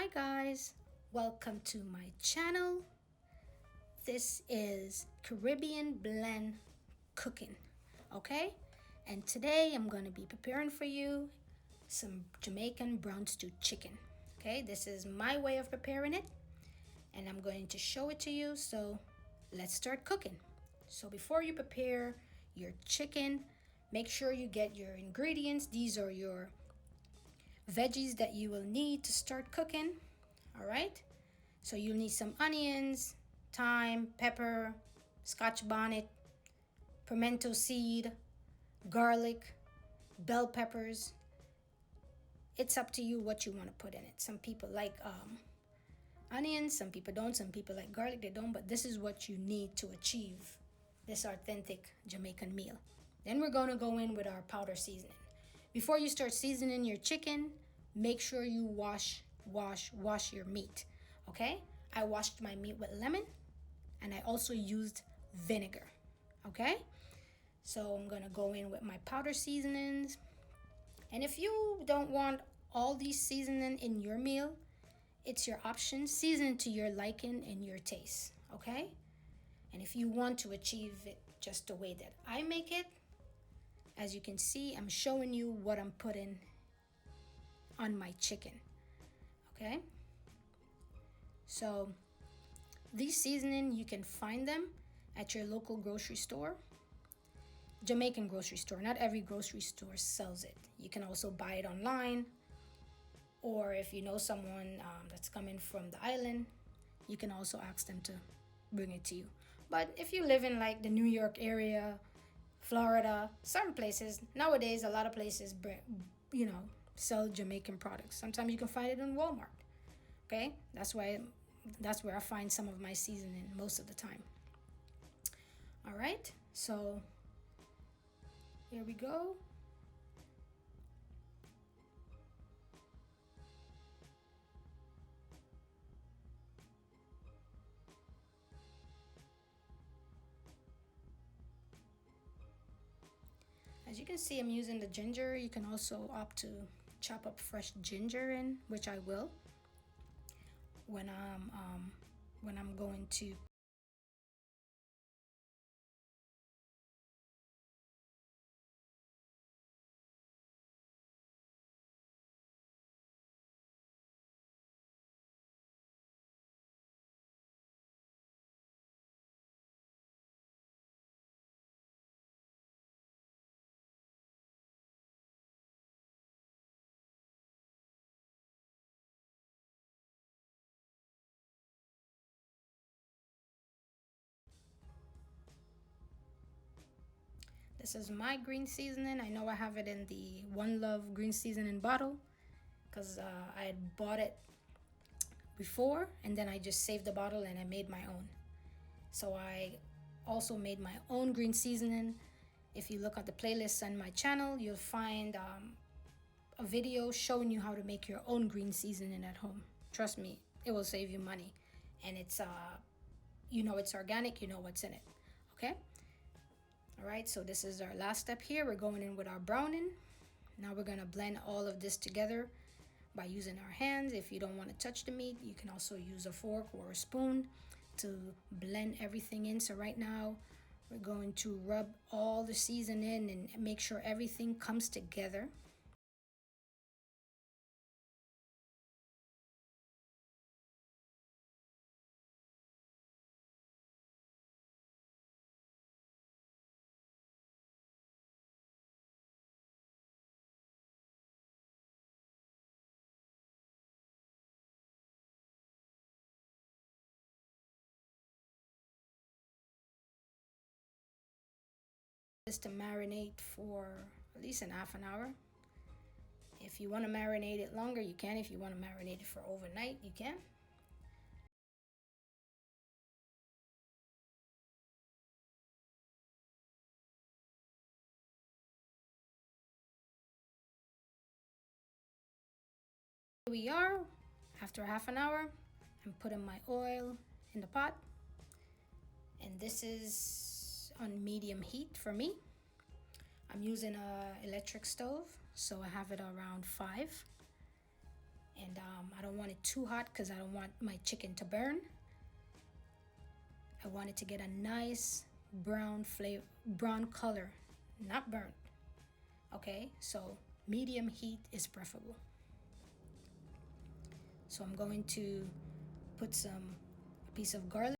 Hi guys, welcome to my channel. This is Caribbean blend cooking, okay? And today I'm gonna be preparing for you some Jamaican brown stew chicken. Okay, this is my way of preparing it and I'm going to show it to you. So let's start cooking. So before you prepare your chicken, make sure you get your ingredients. These are your veggies that you will need to start cooking. All right, so you'll need some onions, thyme, pepper, Scotch bonnet, pimento seed, garlic, bell peppers. It's up to you what you want to put in it. Some people like onions, some people don't, some people like garlic, they don't, but this is what you need to achieve this authentic Jamaican meal. Then we're going to go in with our powder seasoning. Before you start seasoning your chicken, make sure you wash your meat. Okay, I washed my meat with lemon and I also used vinegar. Okay, so I'm gonna go in with my powder seasonings, and if you don't want all these seasoning in your meal, it's your option. Season to your liking and your taste. Okay, and if you want to achieve it just the way that I make it, as you can see, I'm showing you what I'm putting on my chicken. Okay, so these seasoning, you can find them at your local grocery store, Jamaican grocery store. Not every grocery store sells it. You can also buy it online, or if you know someone that's coming from the island, you can also ask them to bring it to you. But if you live in like the New York area, Florida, certain places nowadays, a lot of places bring, sell Jamaican products. Sometimes you can find it in Walmart. Okay, that's where I find some of my seasoning most of the time. All right, so here we go. As you can see, I'm using the ginger. You can also opt to chop up fresh ginger in, which I will when I'm going to. This is my green seasoning. I know I have it in the One Love green seasoning bottle because I had bought it before and then I just saved the bottle and I made my own. So I also made my own green seasoning. If you look at the playlist on my channel, you'll find a video showing you how to make your own green seasoning at home. Trust me, it will save you money, and it's it's organic, you know what's in it. Okay, all right, so this is our last step here. We're going in with our browning. Now we're going to blend all of this together by using our hands. If you don't want to touch the meat, you can also use a fork or a spoon to blend everything in. So right now we're going to rub all the seasoning in and make sure everything comes together. Is to marinate for at least an half an hour. If you want to marinate it longer, you can. If you want to marinate it for overnight, you can. Here we are after half an hour. I'm putting my oil in the pot, and this is on medium heat for me. I'm using a electric stove, so I have it around 5, And I don't want it too hot because I don't want my chicken to burn. I want it to get a nice brown flavor, brown color, not burnt. Okay, so medium heat is preferable. So I'm going to put a piece of garlic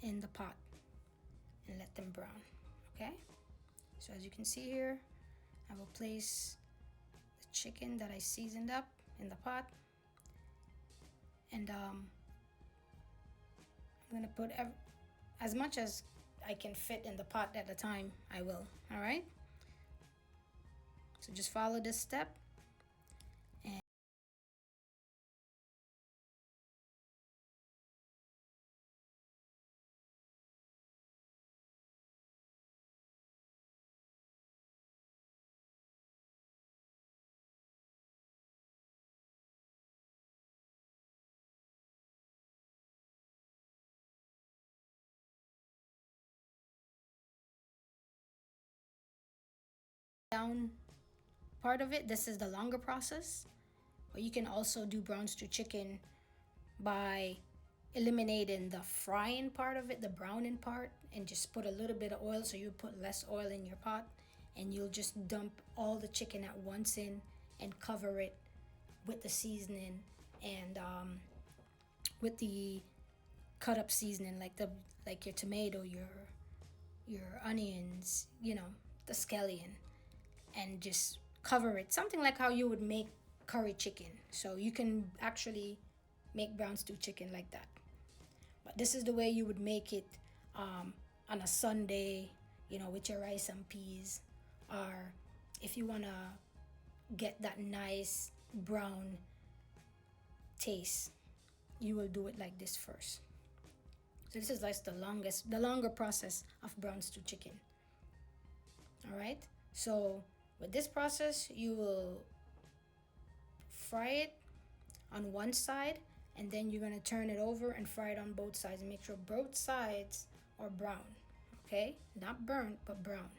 in the pot and let them brown. Okay, so as you can see here, I will place the chicken that I seasoned up in the pot, and I'm gonna put as much as I can fit in the pot at a time. I will. All right, so just follow this step. And down part of it, this is the longer process. But you can also do brown stew chicken by eliminating the frying part of it, the browning part, and just put a little bit of oil. So you put less oil in your pot, and you'll just dump all the chicken at once in and cover it with the seasoning and with the cut up seasoning, like your tomato, your onions, the scallion, and just cover it, something like how you would make curry chicken. So you can actually make brown stew chicken like that. But this is the way you would make it on a Sunday, with your rice and peas, or if you want to get that nice brown taste, you will do it like this first. So this is like the longer process of brown stew chicken. All right, so with this process, you will fry it on one side, and then you're going to turn it over and fry it on both sides, and make sure both sides are brown. Okay, not burnt, but brown.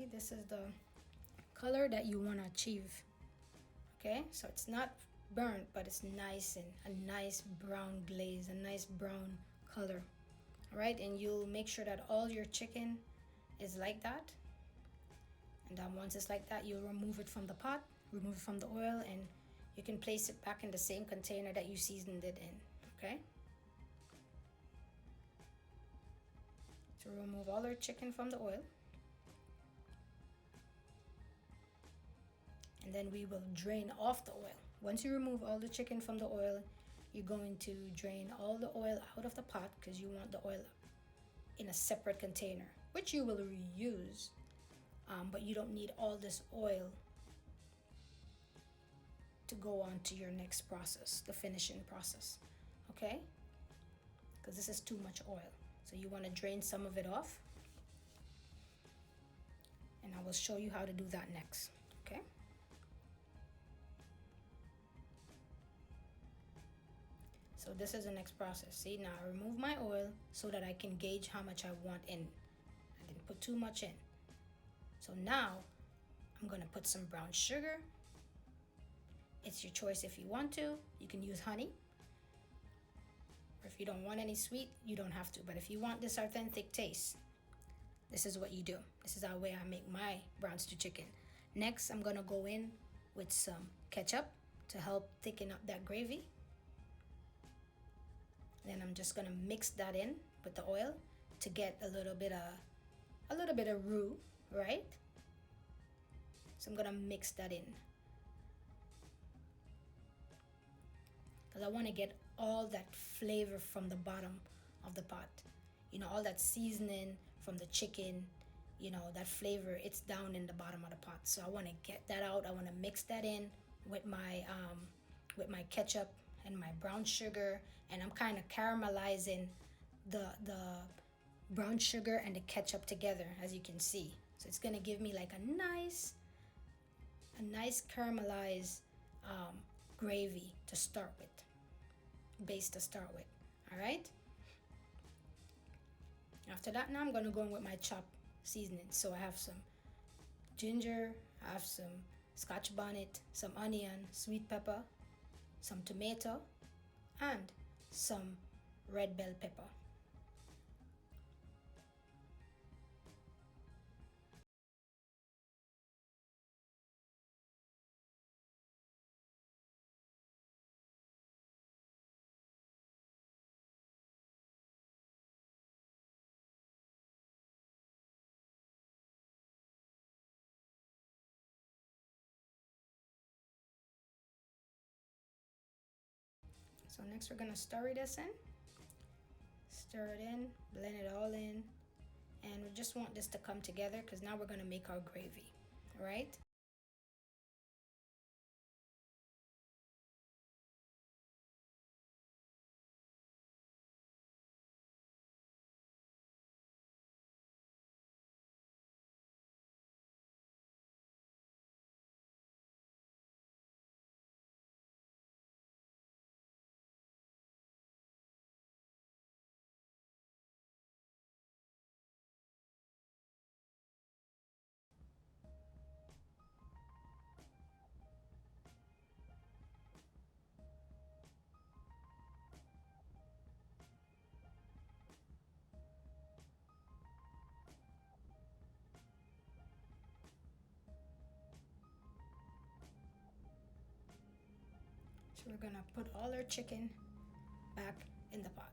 See, this is the color that you want to achieve. Okay, so it's not burnt, but it's nice and a nice brown glaze, a nice brown color. All right, and you'll make sure that all your chicken is like that. And then once it's like that, you'll remove it from the pot, remove it from the oil, and you can place it back in the same container that you seasoned it in. Okay, so remove all our chicken from the oil, and then we will drain off the oil. Once you remove all the chicken from the oil, you're going to drain all the oil out of the pot, because you want the oil in a separate container, which you will reuse, but you don't need all this oil to go on to your next process, the finishing process. Okay, because this is too much oil, so you want to drain some of it off, and I will show you how to do that next. Okay, so this is the next process. See, now I remove my oil so that I can gauge how much I want in. I didn't put too much in. So now I'm gonna put some brown sugar. It's your choice. If you want to, you can use honey. Or if you don't want any sweet, you don't have to. But if you want this authentic taste, this is what you do. This is the way I make my brown stew chicken. Next, I'm gonna go in with some ketchup to help thicken up that gravy. Then I'm just gonna mix that in with the oil to get a little bit of roux, right? So I'm gonna mix that in, because I want to get all that flavor from the bottom of the pot. You know, all that seasoning from the chicken, you know, that flavor, it's down in the bottom of the pot. So I want to get that out. I want to mix that in with my ketchup and my brown sugar, and I'm kind of caramelizing the brown sugar and the ketchup together, as you can see. So it's gonna give me like a nice caramelized gravy to start with, base to start with. All right, after that, now I'm gonna go in with my chopped seasoning. So I have some ginger, I have some Scotch bonnet, some onion, sweet pepper, some tomato, and some red bell pepper. So next we're gonna stir this in. Stir it in, blend it all in, and we just want this to come together, because now we're gonna make our gravy. All right. So we're gonna put all our chicken back in the pot.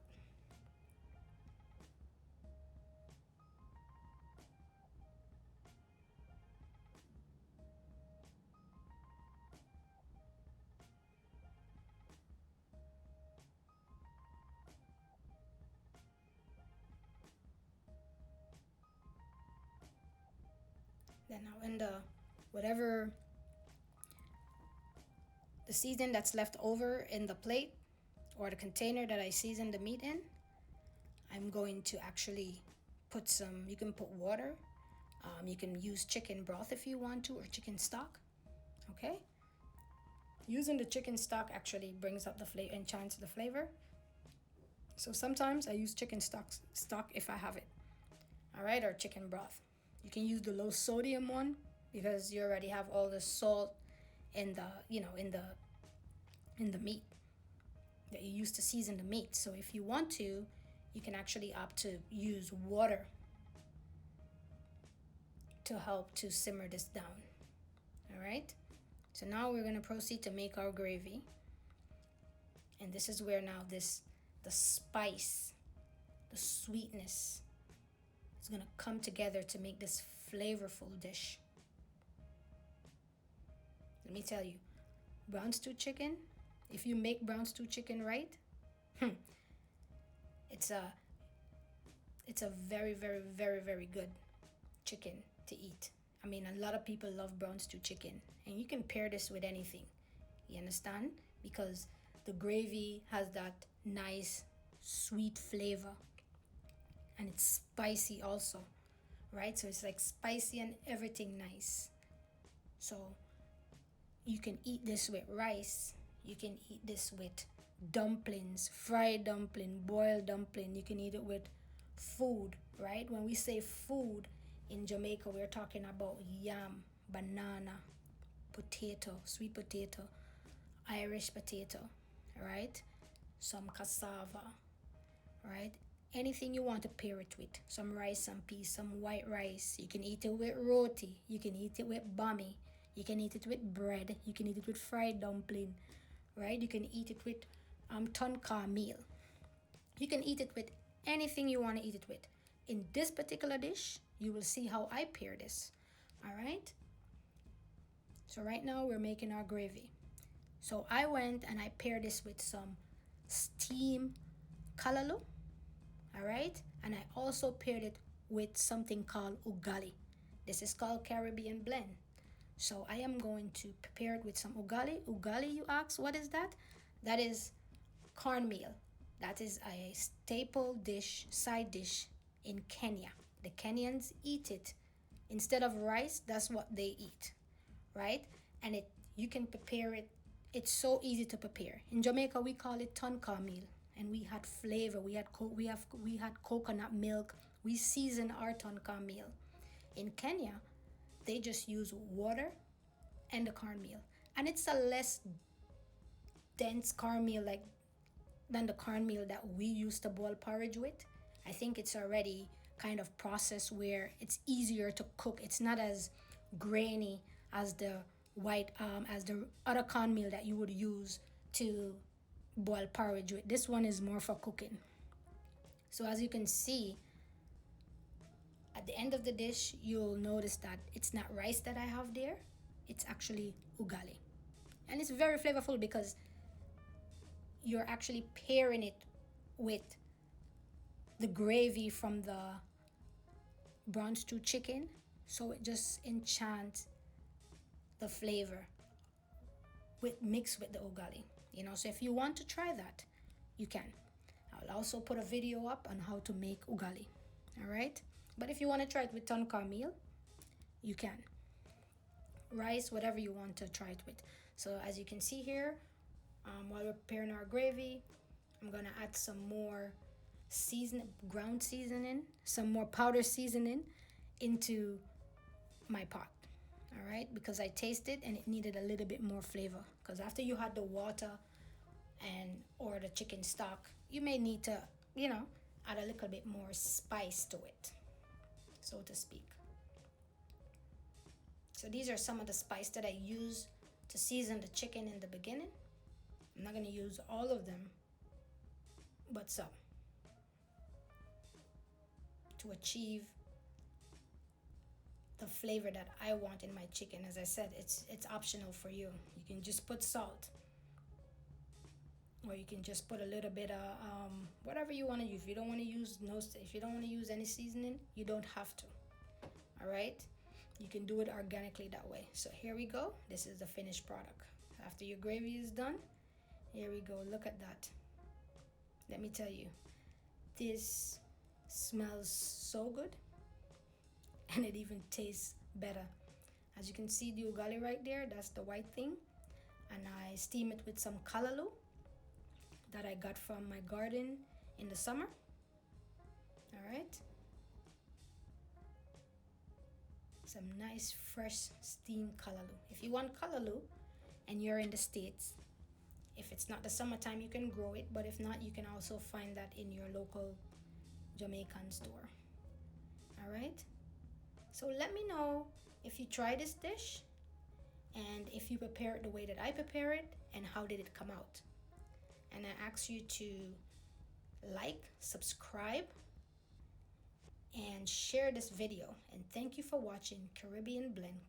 Then now in whatever the seasoning that's left over in the plate or the container that I seasoned the meat in, I'm going to actually put some, you can put water, you can use chicken broth if you want to, or chicken stock. Okay, using the chicken stock actually brings up the flavor, enchants the flavor. So sometimes I use chicken stock if I have it. All right, or chicken broth. You can use the low sodium one because you already have all the salt in the, in the meat that you use to season the meat. So if you want to, you can actually opt to use water to help to simmer this down. All right. So now we're going to proceed to make our gravy. And this is where now the spice, the sweetness is going to come together to make this flavorful dish. Let me tell you, brown stew chicken, if you make brown stew chicken right, it's a very, very, very, very good chicken to eat. I mean, a lot of people love brown stew chicken, and you can pair this with anything. You understand? Because the gravy has that nice sweet flavor, and it's spicy also, right? So it's like spicy and everything nice. So you can eat this with rice. You can eat this with dumplings, fried dumpling, boiled dumpling. You can eat it with food, right? When we say food in Jamaica, we're talking about yam, banana, potato, sweet potato, Irish potato, right? Some cassava, right? Anything you want to pair it with. Some rice, some peas, some white rice. You can eat it with roti. You can eat it with bami. You can eat it with bread. You can eat it with fried dumpling, right? You can eat it with tonka meal. You can eat it with anything you want to eat it with. In this particular dish, you will see how I pair this. All right? So right now we're making our gravy. So I went and I paired this with some steamed callaloo. All right? And I also paired it with something called ugali. This is called Caribbean blend. So I am going to prepare it with some ugali. Ugali, you ask, what is that? That is cornmeal. That is a staple dish, side dish in Kenya. The Kenyans eat it. Instead of rice, that's what they eat, right? And you can prepare it. It's so easy to prepare. In Jamaica, we call it tonka meal, and we had flavor. We had coconut milk. We season our tonka meal. In Kenya, they just use water and the cornmeal, and it's a less dense cornmeal than the cornmeal that we used to boil porridge with. I think it's already kind of processed where it's easier to cook. It's not as grainy as the other cornmeal that you would use to boil porridge with. This one is more for cooking. So as you can see, at the end of the dish, you'll notice that it's not rice that I have there. It's actually ugali. And it's very flavorful because you're actually pairing it with the gravy from the brown stew chicken. So it just enchants the flavor mixed with the ugali. So if you want to try that, you can. I'll also put a video up on how to make ugali. All right? But if you want to try it with tonka meal, you can. Rice, whatever you want to try it with. So as you can see here, while we're preparing our gravy, I'm going to add some more ground seasoning, some more powder seasoning into my pot. All right? Because I tasted and it needed a little bit more flavor. Because after you had the water or the chicken stock, you may need to, add a little bit more spice to it, so to speak. So these are some of the spice that I use to season the chicken in the beginning. I'm not going to use all of them, but some, to achieve the flavor that I want in my chicken. As I said, it's optional for you. You can just put salt, or you can just put a little bit of whatever you want to use. If you don't want to use any seasoning, you don't have to. All right? You can do it organically that way. So here we go. This is the finished product. After your gravy is done, here we go. Look at that. Let me tell you, this smells so good, and it even tastes better. As you can see, the ugali right there, that's the white thing. And I steam it with some callaloo that I got from my garden in the summer. All right. some nice fresh steamed callaloo. If you want callaloo and you're in the States, if it's not the summertime, you can grow it, but if not, you can also find that in your local Jamaican store. All right, so let me know if you try this dish and if you prepare it the way that I prepare it, and how did it come out. And I ask you to like, subscribe, and share this video. And thank you for watching Caribbean Blend